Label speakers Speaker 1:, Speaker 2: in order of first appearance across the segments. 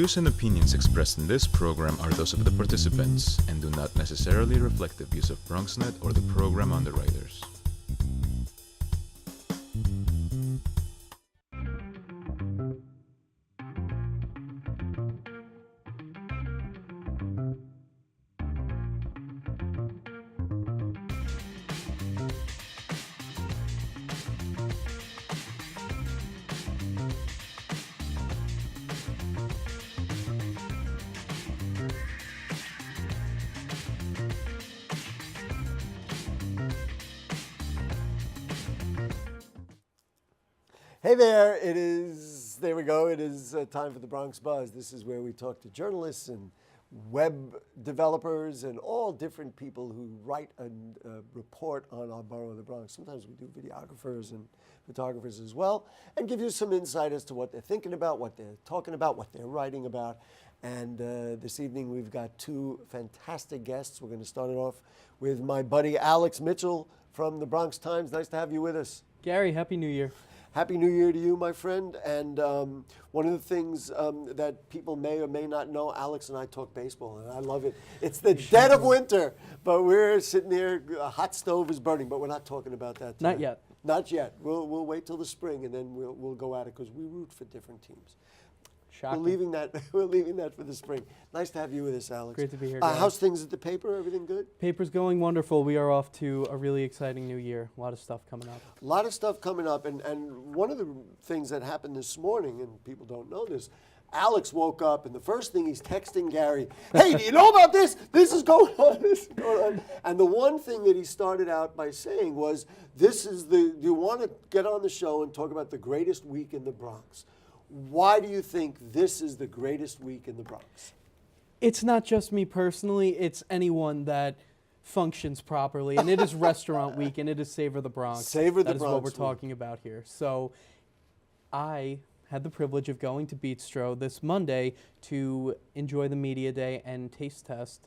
Speaker 1: views and opinions expressed in this program are those of the participants and do not necessarily reflect the views of BronxNet or the program underwriters.
Speaker 2: Hey there, there we go, it is time for the Bronx Buzz. This is where we talk to journalists and web developers and all different people who write and report on our borough of the Bronx. Sometimes we do videographers and photographers as well, and give you some insight as to what they're thinking about, what they're talking about, what they're writing about. And this evening we've got two fantastic guests. We're going to start it off with my buddy Alex Mitchell from the Bronx Times. Nice to have you with us.
Speaker 3: Gary, Happy New Year.
Speaker 2: Happy New Year to you, my friend. And one of the things that people may or may not know, Alex and I talk baseball, and I love it. It's the dead of winter, but we're sitting here, a hot stove is burning, but we're not talking about that today.
Speaker 3: Not yet.
Speaker 2: Not yet. We'll wait till the spring, and then we'll go at it, because we root for different teams.
Speaker 3: Shocking.
Speaker 2: We're leaving that for the spring. Nice to have you with us, Alex.
Speaker 3: Great to be here,
Speaker 2: how's things at the paper? Everything good?
Speaker 3: Paper's going wonderful. We are off to a really exciting new year. A lot of stuff coming up.
Speaker 2: A lot of stuff coming up, and one of the things that happened this morning, and people don't know this, Alex woke up, and the first thing he's texting Gary, hey, do you know about this? This is going on, this is going on. And the one thing that he started out by saying was, do you want to get on the show and talk about the greatest week in the Bronx? Why do you think this is the greatest week in the Bronx?
Speaker 3: It's not just me personally, it's anyone that functions properly, and it is restaurant week, and it is Savor the Bronx.
Speaker 2: Savor the Bronx.
Speaker 3: That is what we're talking about here. So I had the privilege of going to Bistro this Monday to enjoy the media day and taste test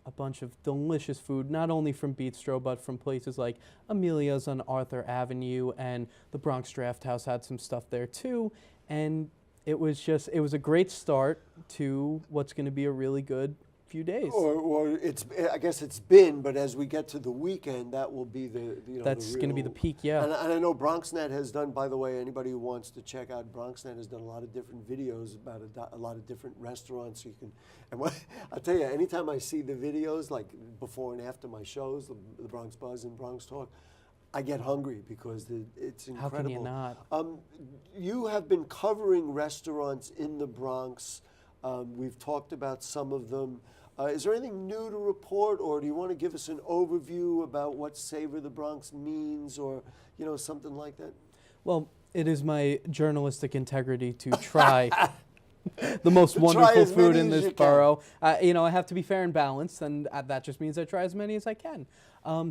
Speaker 3: a bunch of delicious food, not only from Bistro, but from places like Amelia's on Arthur Avenue, and the Bronx Draft House had some stuff there too. And it was a great start to what's going to be a really good few days.
Speaker 2: Or I guess it's been, but as we get to the weekend, that will be
Speaker 3: that's going to be the peak, yeah.
Speaker 2: And I know BronxNet has done, by the way, anybody who wants to check out BronxNet has done a lot of different videos about a lot of different restaurants. You can, and I'll tell you, anytime I see the videos, like before and after my shows, the Bronx Buzz and Bronx Talk, I get hungry because it's incredible.
Speaker 3: How can you not?
Speaker 2: You have been covering restaurants in the Bronx. We've talked about some of them. Is there anything new to report, or do you want to give us an overview about what Savor the Bronx means, or something like that?
Speaker 3: Well, it is my journalistic integrity to try the most wonderful food in this borough. I have to be fair and balanced, and that just means I try as many as I can.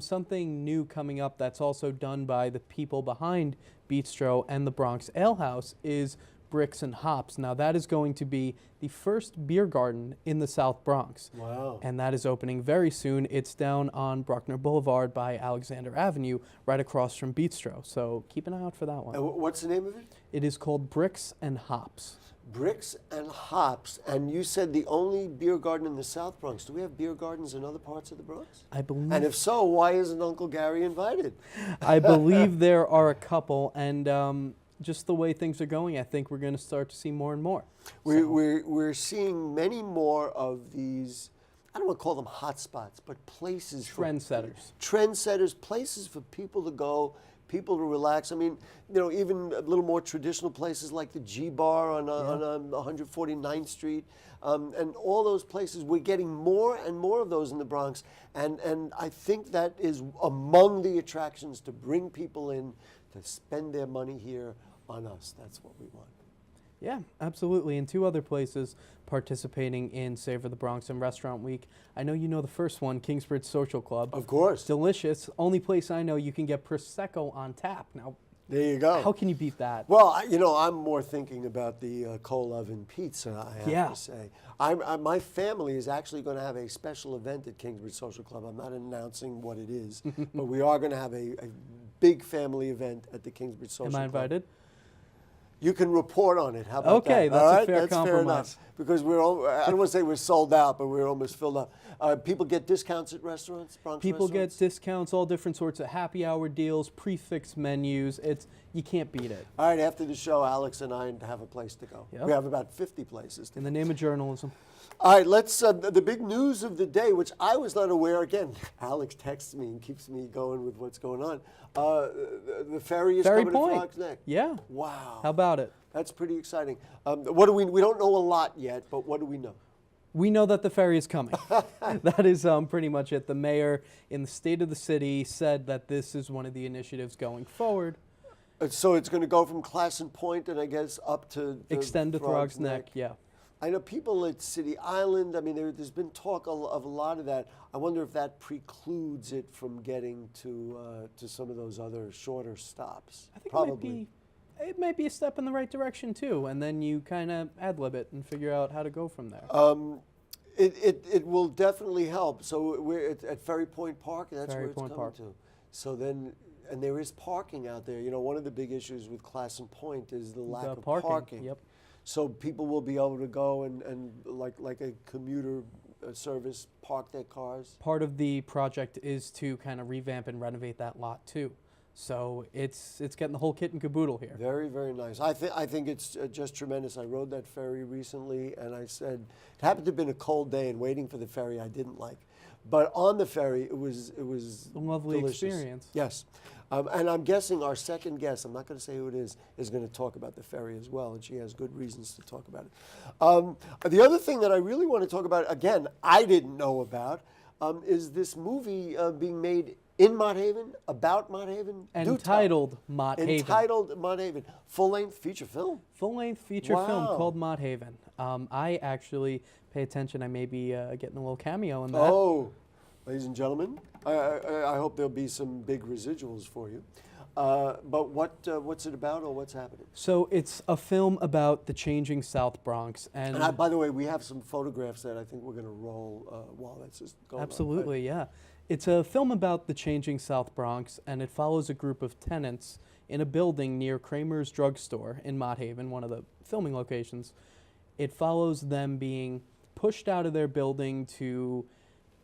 Speaker 3: Something new coming up that's also done by the people behind Bistro and the Bronx Ale House is Bricks and Hops. Now that is going to be the first beer garden in the South Bronx.
Speaker 2: Wow.
Speaker 3: And that is opening very soon. It's down on Bruckner Boulevard by Alexander Avenue, right across from Bistro. So keep an eye out for that one.
Speaker 2: And what's the name of it?
Speaker 3: It is called Bricks and Hops.
Speaker 2: Bricks and Hops, and you said the only beer garden in the South Bronx. Do we have beer gardens in other parts of the Bronx?
Speaker 3: I believe.
Speaker 2: And if so, why isn't Uncle Gary invited?
Speaker 3: I believe there are a couple, and just the way things are going, I think we're going to start to see more and more.
Speaker 2: We're seeing many more of these, I don't want to call them hot spots, but places.
Speaker 3: Trendsetters.
Speaker 2: Trendsetters, places for people to go, people to relax. I mean, even a little more traditional places like the G Bar on 149th Street, and all those places. We're getting more and more of those in the Bronx, and I think that is among the attractions to bring people in to spend their money here on us. That's what we want.
Speaker 3: Yeah, absolutely. And two other places participating in Savor the Bronx and Restaurant Week. I know you know the first one, Kingsbridge Social Club.
Speaker 2: Of course.
Speaker 3: Delicious. Only place I know you can get Prosecco on tap. Now,
Speaker 2: there you go.
Speaker 3: How can you beat that?
Speaker 2: Well, I'm more thinking about the coal oven pizza, I have to say. My family is actually going to have a special event at Kingsbridge Social Club. I'm not announcing what it is, but we are going to have a big family event at the Kingsbridge Social Club.
Speaker 3: Am I invited?
Speaker 2: You can report on it. How about
Speaker 3: Okay,
Speaker 2: that?
Speaker 3: that's
Speaker 2: All
Speaker 3: a
Speaker 2: right?
Speaker 3: fair
Speaker 2: That's
Speaker 3: compromise.
Speaker 2: fair enough. Because I don't want to say we're sold out, but we're almost filled up. People get discounts at restaurants, Bronx
Speaker 3: People
Speaker 2: restaurants?
Speaker 3: get discounts, all different sorts of happy hour deals, prefix menus. You can't beat it.
Speaker 2: All right, after the show, Alex and I have a place to go.
Speaker 3: Yep.
Speaker 2: We have about 50 places to
Speaker 3: In the name of journalism.
Speaker 2: All right, let's, the big news of the day, which I was not aware, again, Alex texts me and keeps me going with what's going on. The ferry is
Speaker 3: Ferry
Speaker 2: coming
Speaker 3: Point.
Speaker 2: to Bronx Neck.
Speaker 3: Yeah.
Speaker 2: Wow.
Speaker 3: How about it?
Speaker 2: That's pretty exciting. What do we don't know a lot yet, but what do we know?
Speaker 3: We know that the ferry is coming. That is pretty much it. The mayor in the state of the city said that this is one of the initiatives going forward.
Speaker 2: So it's going to go from Classen Point and I guess up to
Speaker 3: Extend to
Speaker 2: Throgs
Speaker 3: Throgs Neck, yeah.
Speaker 2: I know people at City Island, I mean, there's been talk of a lot of that. I wonder if that precludes it from getting to some of those other shorter stops.
Speaker 3: I think
Speaker 2: Probably.
Speaker 3: it might be a step in the right direction too, and then you kind of ad-lib it and figure out how to go from there.
Speaker 2: It will definitely help. So we're at Ferry Point Park, that's
Speaker 3: Ferry
Speaker 2: where it's
Speaker 3: Point
Speaker 2: coming
Speaker 3: Park.
Speaker 2: to. So then, and there is parking out there. You know, one of the big issues with Classen Point is the lack of parking.
Speaker 3: Yep.
Speaker 2: So people will be able to go and like a commuter service, park their cars.
Speaker 3: Part of the project is to kind of revamp and renovate that lot too. So it's getting the whole kit and caboodle here.
Speaker 2: Very, very nice. I think it's just tremendous. I rode that ferry recently, and I said it happened to have been a cold day, and waiting for the ferry I didn't like, but on the ferry it was
Speaker 3: A lovely
Speaker 2: delicious.
Speaker 3: experience.
Speaker 2: Yes, and I'm guessing our second guest, I'm not going to say who it is going to talk about the ferry as well, and she has good reasons to talk about it. The other thing that I really want to talk about, again, I didn't know about, is this movie being made in Mott Haven, about Mott Haven.
Speaker 3: Entitled Mott Haven.
Speaker 2: Entitled Mott Haven. Full-length feature film.
Speaker 3: Full-length feature film
Speaker 2: Wow.
Speaker 3: called Mott Haven. I actually pay attention. I may be getting a little cameo in that.
Speaker 2: Oh, ladies and gentlemen, I hope there'll be some big residuals for you. But what's it about, or what's happening?
Speaker 3: So it's a film about the changing South Bronx, and
Speaker 2: By the way, we have some photographs that I think we're going to roll while that's just going on.
Speaker 3: absolutely, yeah. It's a film about the changing South Bronx, and it follows a group of tenants in a building near Kramer's Drugstore in Mott Haven, one of the filming locations. It follows them being pushed out of their building to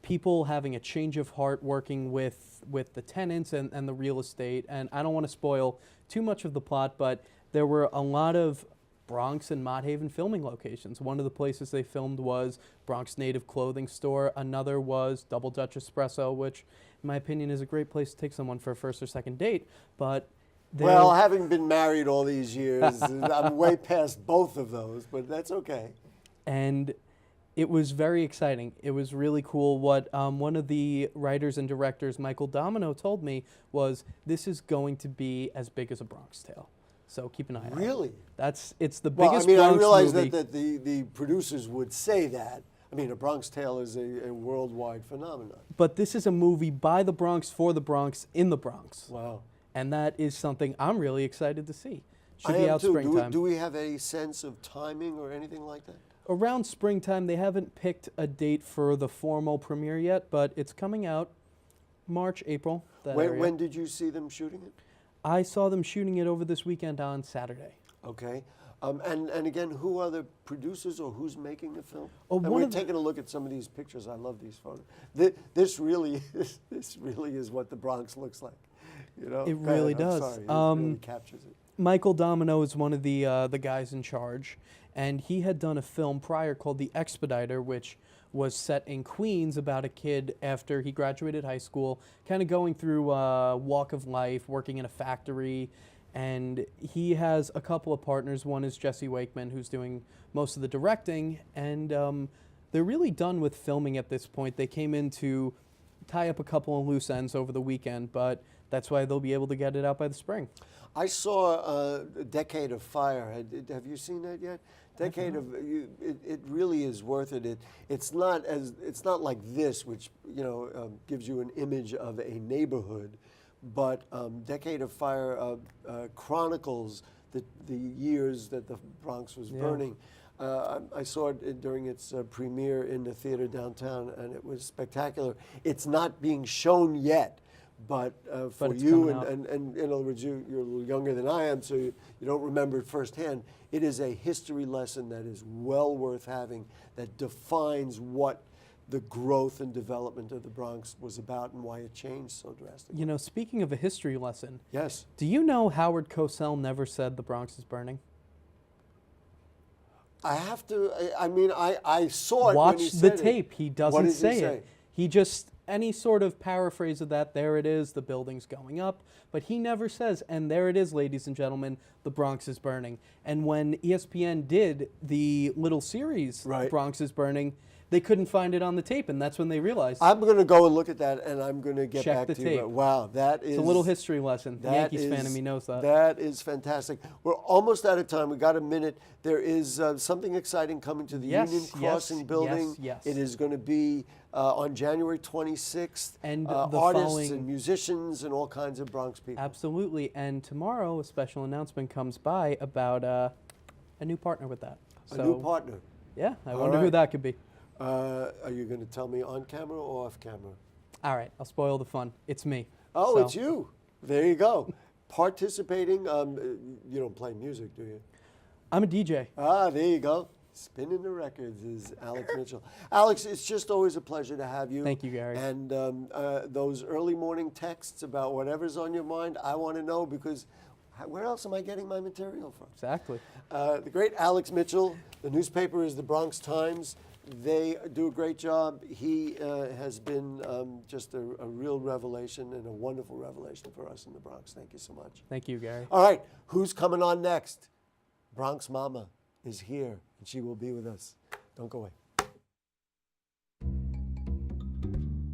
Speaker 3: people having a change of heart working with the tenants and the real estate. And I don't want to spoil too much of the plot, but there were a lot of Bronx and Mott Haven filming locations. One of the places they filmed was Bronx Native Clothing Store. Another was Double Dutch Espresso, which, in my opinion, is a great place to take someone for a first or second date. But
Speaker 2: Well, having been married all these years, I'm way past both of those, but that's okay.
Speaker 3: And it was very exciting. It was really cool. What one of the writers and directors, Michael Domino, told me was this is going to be as big as A Bronx Tale. So keep an eye on it.
Speaker 2: Really?
Speaker 3: It's the
Speaker 2: Well,
Speaker 3: biggest
Speaker 2: I mean,
Speaker 3: Bronx
Speaker 2: I realize
Speaker 3: movie.
Speaker 2: that the producers would say that. I mean, A Bronx Tale is a worldwide phenomenon.
Speaker 3: But this is a movie by the Bronx for the Bronx in the Bronx.
Speaker 2: Wow.
Speaker 3: And that is something I'm really excited to see. Should
Speaker 2: I
Speaker 3: be
Speaker 2: am
Speaker 3: out
Speaker 2: too.
Speaker 3: springtime.
Speaker 2: Do we have a sense of timing or anything like that?
Speaker 3: Around springtime, they haven't picked a date for the formal premiere yet, but it's coming out March, April. That area.
Speaker 2: When did you see them shooting it?
Speaker 3: I saw them shooting it over this weekend on Saturday.
Speaker 2: Okay. And again, who are the producers or who's making the film?
Speaker 3: Oh,
Speaker 2: and
Speaker 3: one
Speaker 2: we're
Speaker 3: of the-
Speaker 2: taking a look at some of these pictures. I love these photos. This really is what the Bronx looks like. You know,
Speaker 3: It
Speaker 2: Go ahead,
Speaker 3: really
Speaker 2: I'm
Speaker 3: does.
Speaker 2: Sorry. It really captures it.
Speaker 3: Michael Domino is one of the guys in charge, and he had done a film prior called The Expediter, which was set in Queens about a kid after he graduated high school, kind of going through walk of life, working in a factory, and he has a couple of partners. One is Jesse Wakeman, who's doing most of the directing, and they're really done with filming at this point. They came in to tie up a couple of loose ends over the weekend, but that's why they'll be able to get it out by the spring.
Speaker 2: I saw Decade of Fire. Have you seen that yet? Decade of it really is worth it. It's not like this, which gives you an image of a neighborhood, but Decade of Fire chronicles the years that the Bronx was burning. I saw it during its premiere in the theater downtown, and it was spectacular. It's not being shown yet, But
Speaker 3: But
Speaker 2: for
Speaker 3: it's
Speaker 2: you,
Speaker 3: coming out.
Speaker 2: and in other words, you're a little younger than I am, so you don't remember it firsthand. It is a history lesson that is well worth having, that defines what the growth and development of the Bronx was about and why it changed so drastically.
Speaker 3: You know, speaking of a history lesson,
Speaker 2: Yes.
Speaker 3: do you know Howard Cosell never said the Bronx is burning?
Speaker 2: I have to, I mean, I saw it when
Speaker 3: Watch
Speaker 2: he
Speaker 3: the
Speaker 2: said
Speaker 3: tape.
Speaker 2: it.
Speaker 3: He
Speaker 2: What
Speaker 3: doesn't
Speaker 2: does
Speaker 3: say
Speaker 2: he
Speaker 3: it. He just, any sort of paraphrase of that, there it is, the building's going up. But he never says, and there it is, ladies and gentlemen, the Bronx is burning. And when ESPN did the little series,
Speaker 2: Right.
Speaker 3: Bronx is burning, they couldn't find it on the tape, and that's when they realized.
Speaker 2: I'm going to go and look at that, and I'm going to get
Speaker 3: Check
Speaker 2: back
Speaker 3: the
Speaker 2: to you.
Speaker 3: tape.
Speaker 2: But wow, that is
Speaker 3: It's a little history lesson. The
Speaker 2: that
Speaker 3: Yankees fan
Speaker 2: is-
Speaker 3: in me knows that.
Speaker 2: That is fantastic. We're almost out of time. We got a minute. There is something exciting coming to the
Speaker 3: Yes,
Speaker 2: Union
Speaker 3: yes,
Speaker 2: Crossing building.
Speaker 3: yes, yes.
Speaker 2: It is going to be on January 26th.
Speaker 3: And the
Speaker 2: artists
Speaker 3: following-
Speaker 2: and musicians and all kinds of Bronx people.
Speaker 3: Absolutely. And tomorrow, a special announcement comes by about a new partner with that.
Speaker 2: A new partner.
Speaker 3: Yeah, I
Speaker 2: All
Speaker 3: wonder who
Speaker 2: right.
Speaker 3: that could be.
Speaker 2: Are you going to tell me on camera or off camera?
Speaker 3: All right, I'll spoil the fun. It's me.
Speaker 2: Oh,
Speaker 3: So,
Speaker 2: it's you. There you go. Participating. You don't play music, do you?
Speaker 3: I'm a DJ.
Speaker 2: Ah, there you go. Spinning the records is Alex Mitchell. Alex, it's just always a pleasure to have you.
Speaker 3: Thank you, Gary.
Speaker 2: And those early morning texts about whatever's on your mind, I want to know, because where else am I getting my material from?
Speaker 3: Exactly.
Speaker 2: The great Alex Mitchell. The newspaper is the Bronx Times. They do a great job. He has been just a real revelation and a wonderful revelation for us in the Bronx. Thank you so much.
Speaker 3: Thank you, Gary.
Speaker 2: All right, who's coming on next? Bronx Mama is here, and she will be with us. Don't go away.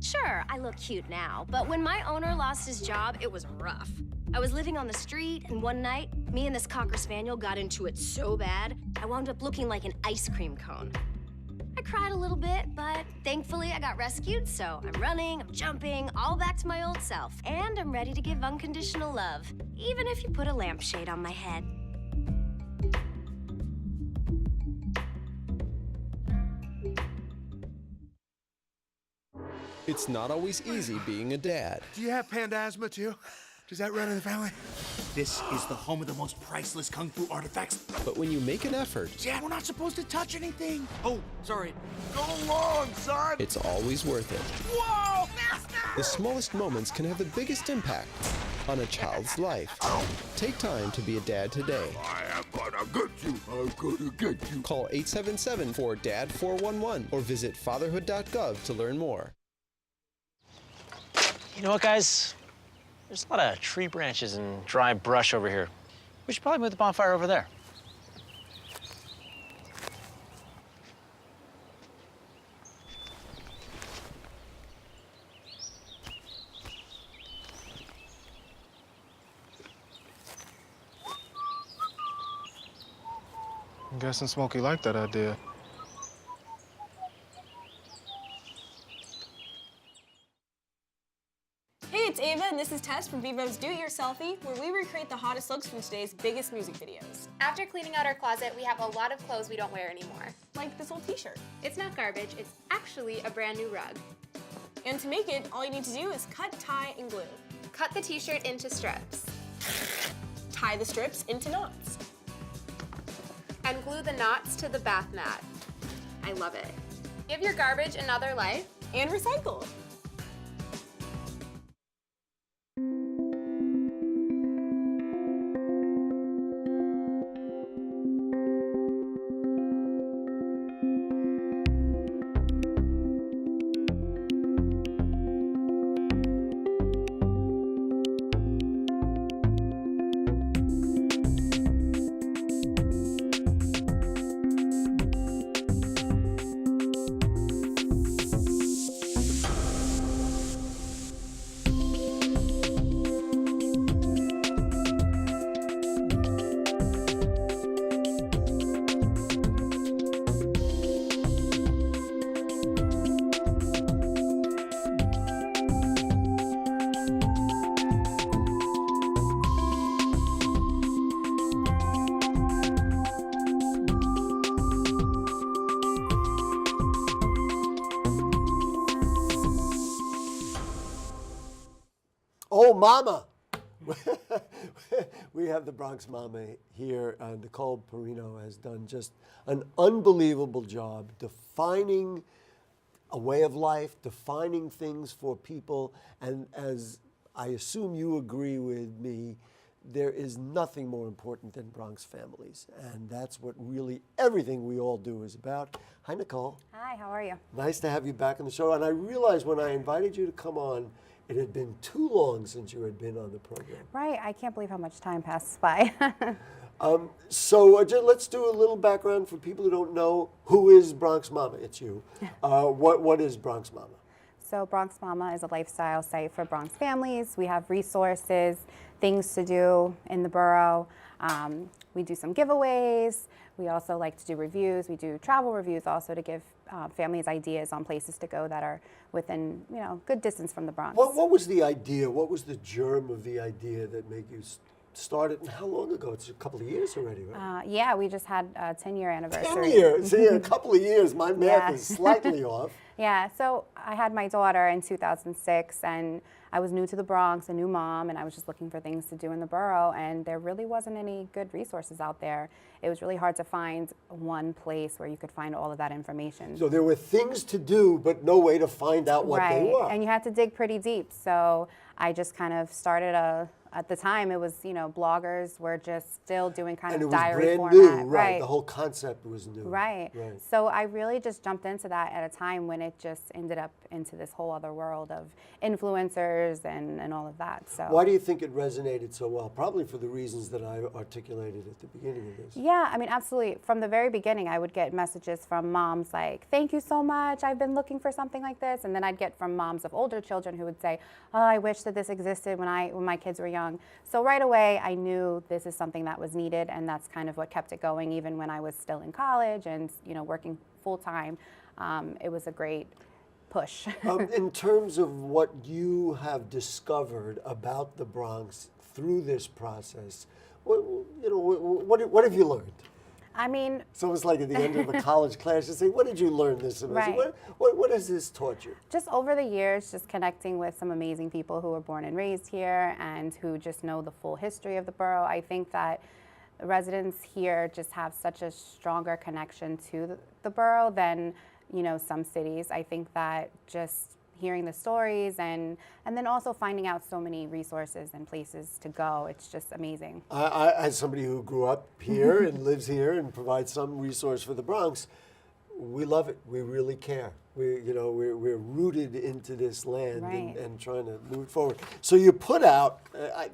Speaker 4: Sure, I look cute now, but when my owner lost his job, it was rough. I was living on the street, and one night, me and this Cocker Spaniel got into it so bad, I wound up looking like an ice cream cone. I cried a little bit, but thankfully I got rescued, so I'm running, I'm jumping, all back to my old self, and I'm ready to give unconditional love, even if you put a lampshade on my head.
Speaker 5: It's not always easy being a dad.
Speaker 6: Do you have panda asthma too? Does that run in the family?
Speaker 7: This is the home of the most priceless kung fu artifacts.
Speaker 5: But when you make an effort,
Speaker 7: Dad, we're not supposed to touch anything.
Speaker 6: Oh, sorry. Go along, son!
Speaker 5: it's always worth it.
Speaker 6: Whoa! Master!
Speaker 5: The smallest moments can have the biggest impact on a child's life. Take time to be a dad today.
Speaker 6: I am gonna get you. I'm gonna get you.
Speaker 5: Call 877-4DAD-411 or visit fatherhood.gov to learn more.
Speaker 8: You know what, guys? There's a lot of tree branches and dry brush over here. We should probably move the bonfire over there.
Speaker 9: I'm guessing Smokey liked that idea.
Speaker 10: Hey, it's Ava, and this is Tess from Vivo's Do It Yourselfie, where we recreate the hottest looks from today's biggest music videos.
Speaker 11: After cleaning out our closet, we have a lot of clothes we don't wear anymore.
Speaker 10: Like this old t-shirt.
Speaker 11: It's not garbage, it's actually a brand new rug.
Speaker 10: And to make it, all you need to do is cut, tie, and glue.
Speaker 11: Cut the t-shirt into strips.
Speaker 10: Tie the strips into knots.
Speaker 11: And glue the knots to the bath mat. I love it. Give your garbage another life.
Speaker 10: And recycle.
Speaker 2: Oh, Mama! We have the Bronx Mama here. Nicole Perino has done just an unbelievable job defining a way of life, defining things for people. And as I assume you agree with me, there is nothing more important than Bronx families. And that's what really everything we all do is about. Hi, Nicole.
Speaker 12: Hi, how are you?
Speaker 2: Nice to have you back on the show. And I realized when I invited you to come on, it had been too long since you had been on the program.
Speaker 12: Right, I can't believe how much time passes by.
Speaker 2: Let's do a little background for people who don't know. Who is Bronx Mama? It's you. What is Bronx Mama?
Speaker 12: So Bronx Mama is a lifestyle site for Bronx families. We have resources, things to do in the borough. We do some giveaways. We also like to do reviews. We do travel reviews also to give families ideas on places to go that are within, good distance from the Bronx.
Speaker 2: What was the idea? What was the germ of the idea that made you start it? And how long ago? It's a couple of years already, right?
Speaker 12: Yeah, we just had a 10-year anniversary.
Speaker 2: 10 years. See, a couple of years. My math is slightly off.
Speaker 12: Yeah, so I had my daughter in 2006, and I was new to the Bronx, a new mom, and I was just looking for things to do in the borough, and there really wasn't any good resources out there. It was really hard to find one place where you could find all of that information.
Speaker 2: So there were things to do, but no way to find out what they were.
Speaker 12: And you had to dig pretty deep. So I just kind of started at the time, it was, bloggers were just still doing kind of diary format.
Speaker 2: And it was brand new, right? The whole concept was new.
Speaker 12: Right. So I really just jumped into that at a time when it just ended up into this whole other world of influencers and all of that. So
Speaker 2: why do you think it resonated so well? Probably for the reasons that I articulated at the beginning of this.
Speaker 12: Yeah, I mean, absolutely. From the very beginning, I would get messages from moms like, thank you so much, I've been looking for something like this. And then I'd get from moms of older children who would say, oh, I wish that this existed when my kids were young. So right away, I knew this is something that was needed, and that's kind of what kept it going even when I was still in college and working full time. It was a great push.
Speaker 2: In terms of what you have discovered about the Bronx through this process, what have you learned?
Speaker 12: I mean,
Speaker 2: it's almost like at the end of a college class, you say, what did you learn this about?
Speaker 12: Right.
Speaker 2: What has this taught you?
Speaker 12: Just over the years, just connecting with some amazing people who were born and raised here and who just know the full history of the borough. I think that residents here just have such a stronger connection to the borough than, some cities. I think that just hearing the stories and then also finding out so many resources and places to go. It's just amazing.
Speaker 2: I as somebody who grew up here and lives here and provides some resource for the Bronx, we love it. We really care. We're rooted into this land and trying to move it forward. So you put out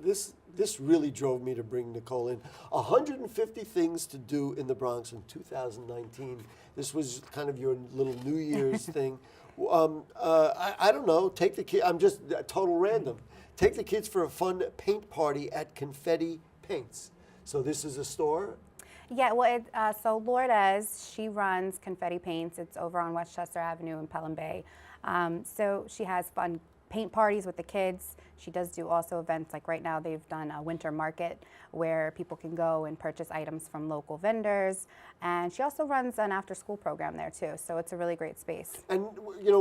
Speaker 2: this really drove me to bring Nicole in. 150 things to do in the Bronx in 2019. This was kind of your little New Year's thing. I don't know, take the kid, I'm just total random. Take the kids for a fun paint party at Confetti Paints. So this is a store?
Speaker 12: Yeah, well, so Lourdes, she runs Confetti Paints. It's over on Westchester Avenue in Pelham Bay. So she has fun paint parties with the kids. She does do also events, like right now they've done a winter market where people can go and purchase items from local vendors. And she also runs an after-school program there too, so it's a really great space.
Speaker 2: And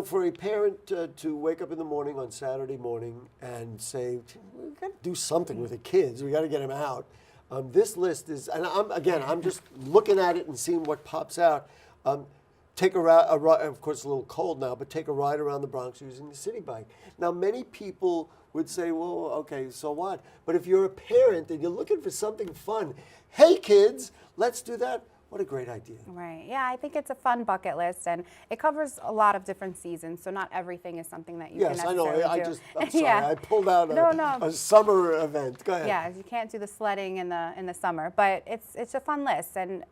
Speaker 2: for a parent to wake up in the morning on Saturday morning and say, we've got to do something with the kids, we got to get them out. This list is, and I'm just looking at it and seeing what pops out. Take a ride, of course it's a little cold now, but take a ride around the Bronx using the city bike. Now many people would say, well, okay, so what? But if you're a parent and you're looking for something fun, hey kids, let's do that. What a great idea.
Speaker 12: Right, yeah, I think it's a fun bucket list, and it covers a lot of different seasons, so not everything is something that you can necessarily do.
Speaker 2: Yes, I know, I'm sorry, I pulled out a summer event. Go ahead.
Speaker 12: Yeah, you can't do the sledding in the summer, but it's a fun list, and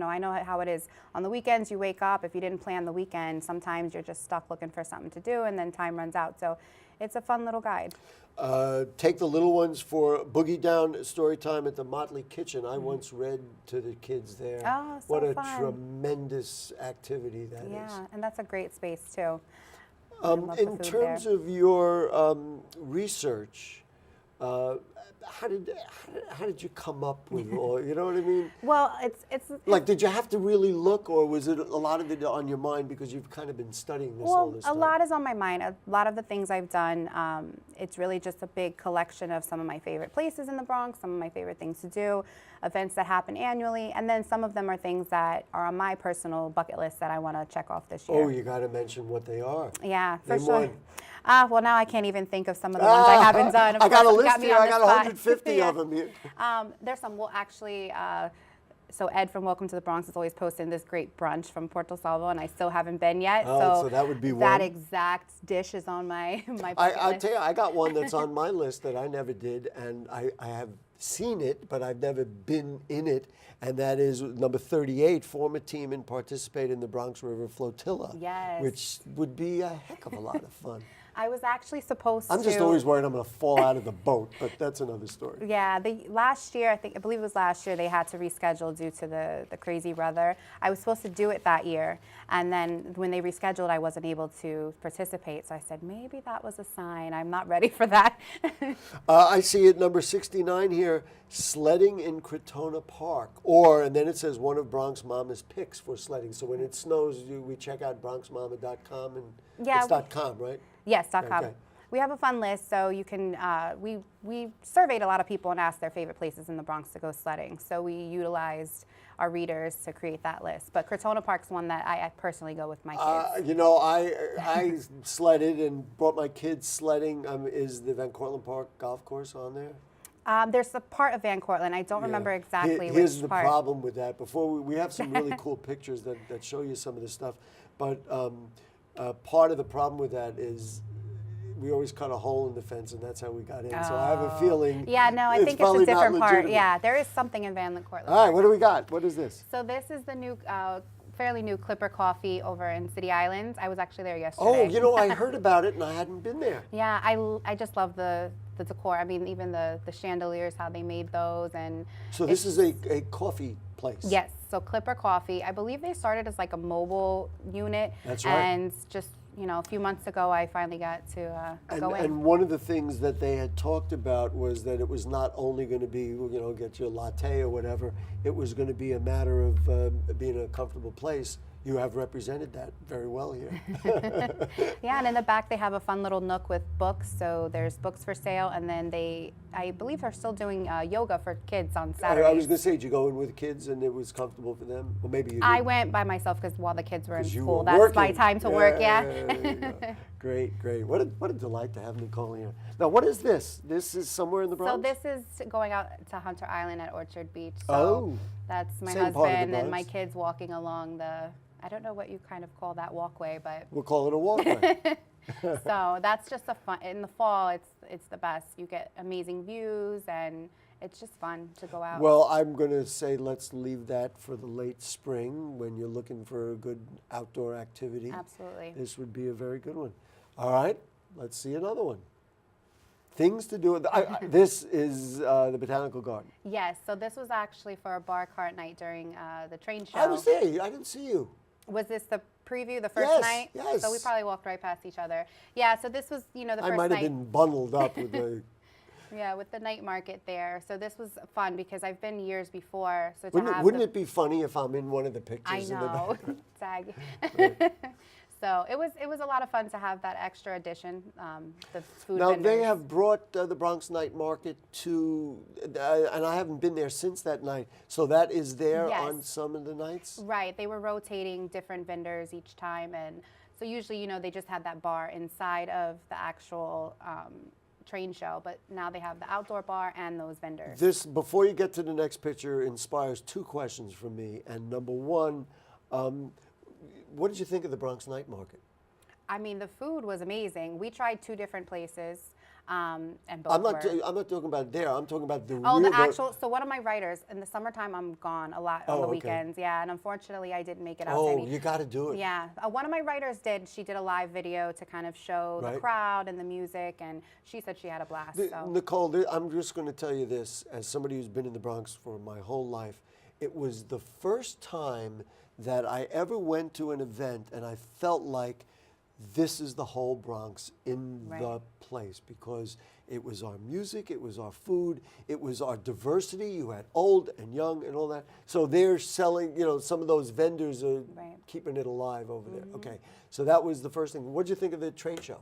Speaker 12: I know how it is. On the weekends, you wake up, if you didn't plan the weekend, sometimes you're just stuck looking for something to do, and then time runs out, so it's a fun little guide.
Speaker 2: Take the little ones for Boogie Down story time at the Motley Kitchen. I once read to the kids there.
Speaker 12: Oh, so
Speaker 2: what a
Speaker 12: fun.
Speaker 2: Tremendous activity that is.
Speaker 12: Yeah, and that's a great space too.
Speaker 2: In terms of your research, How did you come up with all? You know what I mean?
Speaker 12: Well,
Speaker 2: Like, did you have to really look, or was it a lot of it on your mind because you've kind of been studying this all this time?
Speaker 12: A lot is on my mind. A lot of the things I've done, it's really just a big collection of some of my favorite places in the Bronx, some of my favorite things to do, events that happen annually, and then some of them are things that are on my personal bucket list that I want to check off this year.
Speaker 2: Oh, you got to mention what they are.
Speaker 12: Yeah, for
Speaker 2: Name
Speaker 12: sure.
Speaker 2: one.
Speaker 12: Well, now I can't even think of some of the ones I haven't done. Of
Speaker 2: I got a
Speaker 12: course, you
Speaker 2: list
Speaker 12: me
Speaker 2: here.
Speaker 12: on
Speaker 2: I
Speaker 12: the
Speaker 2: got
Speaker 12: spot.
Speaker 2: 150
Speaker 12: Yeah.
Speaker 2: of them here.
Speaker 12: There's some. Well, actually, so Ed from Welcome to the Bronx is always posting this great brunch from Porto Salvo, and I still haven't been yet.
Speaker 2: Oh, so that would be one.
Speaker 12: That exact dish is on my bucket
Speaker 2: I
Speaker 12: list.
Speaker 2: tell you, I got one that's on my list that I never did, and I have seen it, but I've never been in it, and that is number 38, form a team and participate in the Bronx River Flotilla.
Speaker 12: Yes.
Speaker 2: Which would be a heck of a lot of fun.
Speaker 12: I was actually supposed to.
Speaker 2: I'm just always worried I'm going to fall out of the boat, but that's another story.
Speaker 12: Yeah, last year, I believe it was last year, they had to reschedule due to the crazy weather. I was supposed to do it that year, and then when they rescheduled, I wasn't able to participate. So I said, maybe that was a sign. I'm not ready for that.
Speaker 2: I see it number 69 here, sledding in Crotona Park. And then it says one of Bronx Mama's picks for sledding. So when it snows, we check out bronxmama.com, and
Speaker 12: Yeah,
Speaker 2: it's .com, right?
Speaker 12: Yes, .com.
Speaker 2: Okay.
Speaker 12: We have a fun list, so you can, we surveyed a lot of people and asked their favorite places in the Bronx to go sledding. So we utilized our readers to create that list. But Crotona Park's one that I personally go with my kids.
Speaker 2: You know, I sledded and brought my kids sledding. Is the Van Cortlandt Park golf course on there?
Speaker 12: There's a part of Van Cortlandt. I don't remember exactly
Speaker 2: Here's
Speaker 12: which
Speaker 2: the
Speaker 12: part.
Speaker 2: problem with that. Before we have some really cool pictures that show you some of this stuff, but part of the problem with that is we always cut a hole in the fence, and that's how we got in. So I have a feeling.
Speaker 12: Yeah, no, I think it's a
Speaker 2: probably not
Speaker 12: different part.
Speaker 2: legitimate.
Speaker 12: Yeah, there is something in Van Cortlandt.
Speaker 2: All right, what do we got? What is this?
Speaker 12: So this is the new, fairly new Clipper Coffee over in City Islands. I was actually there yesterday.
Speaker 2: Oh, you know, I heard about it, and I hadn't been there.
Speaker 12: Yeah, I just love the decor. I mean, even the chandeliers, how they made those, and
Speaker 2: so this is a coffee place.
Speaker 12: Yes, so Clipper Coffee. I believe they started as like a mobile unit.
Speaker 2: That's right.
Speaker 12: And just, you know, a few months ago, I finally got to go in.
Speaker 2: And one of the things that they had talked about was that it was not only going to be, you know, get you a latte or whatever. It was going to be a matter of being a comfortable place. You have represented that very well here.
Speaker 12: Yeah, and in the back they have a fun little nook with books. So there's books for sale, and then I believe, are still doing yoga for kids on Saturdays.
Speaker 2: I was going to say, did you go in with kids and it was comfortable for them? Or maybe you didn't.
Speaker 12: I went by myself because while the kids were in
Speaker 2: You
Speaker 12: school,
Speaker 2: were
Speaker 12: that's
Speaker 2: working.
Speaker 12: my time to work. Yeah.
Speaker 2: There you go. Great, great. What a delight to have Nicole here. Now, what is this? This is somewhere in the Bronx?
Speaker 12: So this is going out to Hunter Island at Orchard Beach. So
Speaker 2: Oh.
Speaker 12: that's my
Speaker 2: Same part of the
Speaker 12: husband and my
Speaker 2: Bronx.
Speaker 12: kids walking along the, I don't know what you kind of call that walkway, but
Speaker 2: We'll call it a walkway.
Speaker 12: so that's just a fun. In the fall, it's the best. You get amazing views, and it's just fun to go out.
Speaker 2: Well, I'm going to say let's leave that for the late spring when you're looking for a good outdoor activity.
Speaker 12: Absolutely.
Speaker 2: This would be a very good one. All right, let's see another one. Things to do. This is the Botanical Garden.
Speaker 12: Yes. So this was actually for a bar cart night during the train show.
Speaker 2: I was there. I didn't see you.
Speaker 12: Was this the preview, the first
Speaker 2: Yes,
Speaker 12: night?
Speaker 2: yes.
Speaker 12: So we probably walked right past each other. Yeah. So this was, you know, the first
Speaker 2: I might
Speaker 12: night.
Speaker 2: have been bundled up with the.
Speaker 12: Yeah, with the night market there. So this was fun because I've been years before. So to
Speaker 2: Wouldn't it be funny if I'm in one of the pictures?
Speaker 12: I
Speaker 2: in the
Speaker 12: know.
Speaker 2: background?
Speaker 12: Tag. So it was a lot of fun to have that extra addition. The food
Speaker 2: Now
Speaker 12: vendors.
Speaker 2: they have brought the Bronx Night Market to, and I haven't been there since that night. So that is there
Speaker 12: Yes.
Speaker 2: on some of the nights.
Speaker 12: Right. They were rotating different vendors each time, and so usually, you know, they just had that bar inside of the actual train show, but now they have the outdoor bar and those vendors.
Speaker 2: This, before you get to the next picture, inspires two questions from me. And number one, what did you think of the Bronx Night Market?
Speaker 12: I mean, the food was amazing. We tried 2 different places, and both
Speaker 2: I'm
Speaker 12: were.
Speaker 2: not talking about there. I'm talking about the
Speaker 12: Oh,
Speaker 2: real.
Speaker 12: the actual. So one of my writers in the summertime, I'm gone a lot on
Speaker 2: Oh,
Speaker 12: the
Speaker 2: okay.
Speaker 12: weekends. Yeah, and unfortunately, I didn't make it out. to
Speaker 2: Oh,
Speaker 12: any.
Speaker 2: you got to do it.
Speaker 12: Yeah, one of my writers did. She did a live video to kind of show
Speaker 2: Right.
Speaker 12: the crowd and the music, and she said she had a blast. So.
Speaker 2: Nicole, I'm just going to tell you this, as somebody who's been in the Bronx for my whole life, it was the first time that I ever went to an event and I felt like this is the whole Bronx in
Speaker 12: Right.
Speaker 2: the place, because it was our music, it was our food, it was our diversity. You had old and young and all that. So they're selling, some of those vendors are
Speaker 12: Right.
Speaker 2: keeping it alive over there. Okay, so that was the first thing. What did you think of the train show?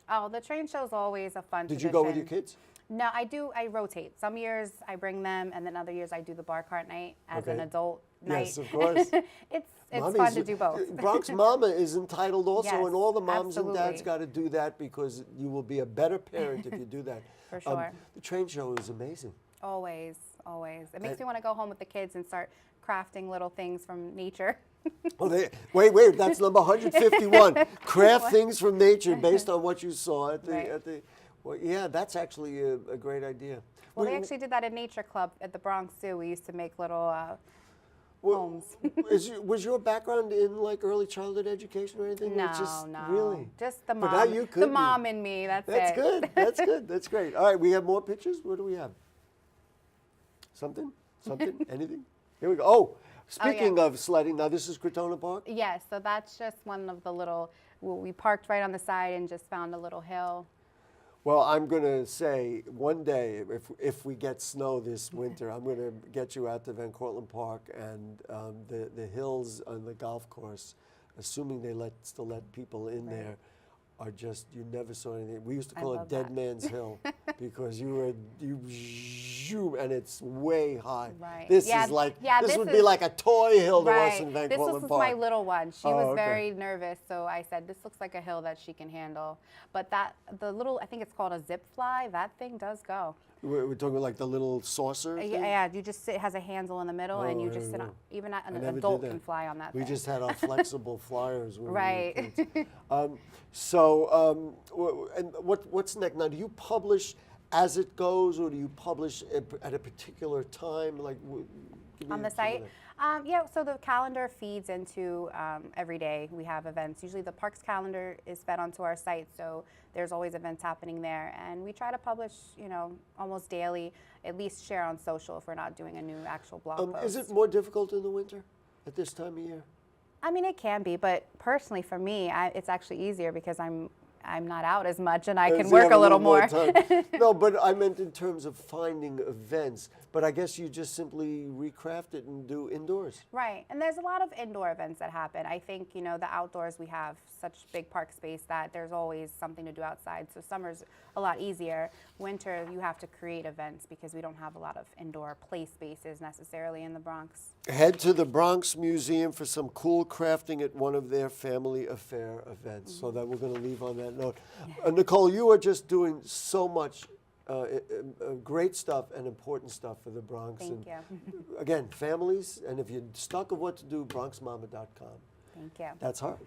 Speaker 12: Oh, the train show's always a fun
Speaker 2: Did you go with your
Speaker 12: tradition.
Speaker 2: kids?
Speaker 12: No, I do. I rotate. Some years I bring them, and then other years I do the bar cart night as an
Speaker 2: Okay.
Speaker 12: adult night.
Speaker 2: Yes, of course.
Speaker 12: it's
Speaker 2: Mommy's-
Speaker 12: fun to do both.
Speaker 2: Bronx Mama is entitled also,
Speaker 12: Yes,
Speaker 2: and all the moms and dads
Speaker 12: absolutely.
Speaker 2: got to do that, because you will be a better parent if you do that.
Speaker 12: For sure.
Speaker 2: The train show is amazing.
Speaker 12: Always, always. It makes
Speaker 2: And-
Speaker 12: me want to go home with the kids and start crafting little things from nature.
Speaker 2: Oh, wait, that's number 151. Craft things from nature based on what you saw at the,
Speaker 12: Right.
Speaker 2: well, yeah, that's actually a great idea.
Speaker 12: Well, they actually did that at Nature Club at the Bronx Zoo. We used to make little homes.
Speaker 2: Was your background in like early childhood education or anything?
Speaker 12: No,
Speaker 2: It's just,
Speaker 12: no.
Speaker 2: Really?
Speaker 12: Just the
Speaker 2: But
Speaker 12: mom.
Speaker 2: now you could
Speaker 12: the
Speaker 2: be.
Speaker 12: mom in me. That's
Speaker 2: That's
Speaker 12: it.
Speaker 2: good. That's good. That's great. All right, we have more pictures. What do we have? Something? Anything? Here we go. Oh, speaking of sledding, now this is Crotona Park?
Speaker 12: Yes, so that's just one of the little, we parked right on the side and just found a little hill.
Speaker 2: Well, I'm going to say one day, if we get snow this winter, I'm going to get you out to Van Cortlandt Park, and the hills on the golf course, assuming they still let people in there, are just, you never saw anything. We used to call it Dead Man's Hill, because you zoom, and it's way high.
Speaker 12: Right.
Speaker 2: This
Speaker 12: Yeah,
Speaker 2: is like,
Speaker 12: yeah,
Speaker 2: this
Speaker 12: this
Speaker 2: would be
Speaker 12: is-
Speaker 2: like a toy hill to us
Speaker 12: Right.
Speaker 2: in Van
Speaker 12: This
Speaker 2: Cortlandt
Speaker 12: was
Speaker 2: Park.
Speaker 12: my little one. She
Speaker 2: Oh,
Speaker 12: was
Speaker 2: okay.
Speaker 12: very nervous, so I said, this looks like a hill that she can handle. But the little, I think it's called a zip fly, that thing does go.
Speaker 2: We're talking like the little saucer thing?
Speaker 12: Yeah, you just sit, it has a handle in the middle, and
Speaker 2: Oh,
Speaker 12: you
Speaker 2: I
Speaker 12: just sit
Speaker 2: know.
Speaker 12: on, even an
Speaker 2: I never did
Speaker 12: adult
Speaker 2: that.
Speaker 12: can fly on that
Speaker 2: We
Speaker 12: thing.
Speaker 2: just had our flexible flyers when
Speaker 12: Right.
Speaker 2: we were kids. And what's next? Now, do you publish as it goes, or do you publish at a particular time? Like give me
Speaker 12: On the
Speaker 2: some of
Speaker 12: site?
Speaker 2: that.
Speaker 12: Yeah, so the calendar feeds into every day. We have events. Usually the park's calendar is fed onto our site, so there's always events happening there. And we try to publish, almost daily, at least share on social if we're not doing a new actual blog post.
Speaker 2: Is it more difficult in the winter at this time of year?
Speaker 12: I mean, it can be, but personally for me, it's actually easier because I'm not out as much and I can
Speaker 2: So you
Speaker 12: work
Speaker 2: have
Speaker 12: a little more.
Speaker 2: time. No, but I meant in terms of finding events. But I guess you just simply recraft it and do indoors.
Speaker 12: Right, and there's a lot of indoor events that happen. I think, the outdoors, we have such big park space that there's always something to do outside. So summer's a lot easier. Winter, you have to create events because we don't have a lot of indoor play spaces necessarily in the Bronx.
Speaker 2: Head to the Bronx Museum for some cool crafting at one of their family affair events. So that we're going to leave on that note. Nicole, you are just doing so much great stuff and important stuff for the Bronx.
Speaker 12: Thank you.
Speaker 2: Again, families, and if you're stuck of what to do, bronxmama.com.
Speaker 12: Thank you.
Speaker 2: That's her.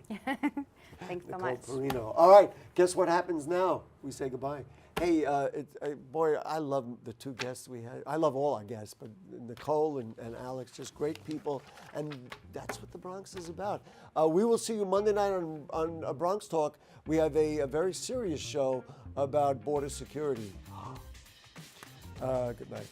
Speaker 12: Thanks so
Speaker 2: Nicole
Speaker 12: much.
Speaker 2: Perino. All right, guess what happens now? We say goodbye. Hey, boy, I love the two guests we had. I love all our guests, but Nicole and Alex, just great people. And that's what the Bronx is about. We will see you Monday night on Bronx Talk. We have a very serious show about border security. Good night.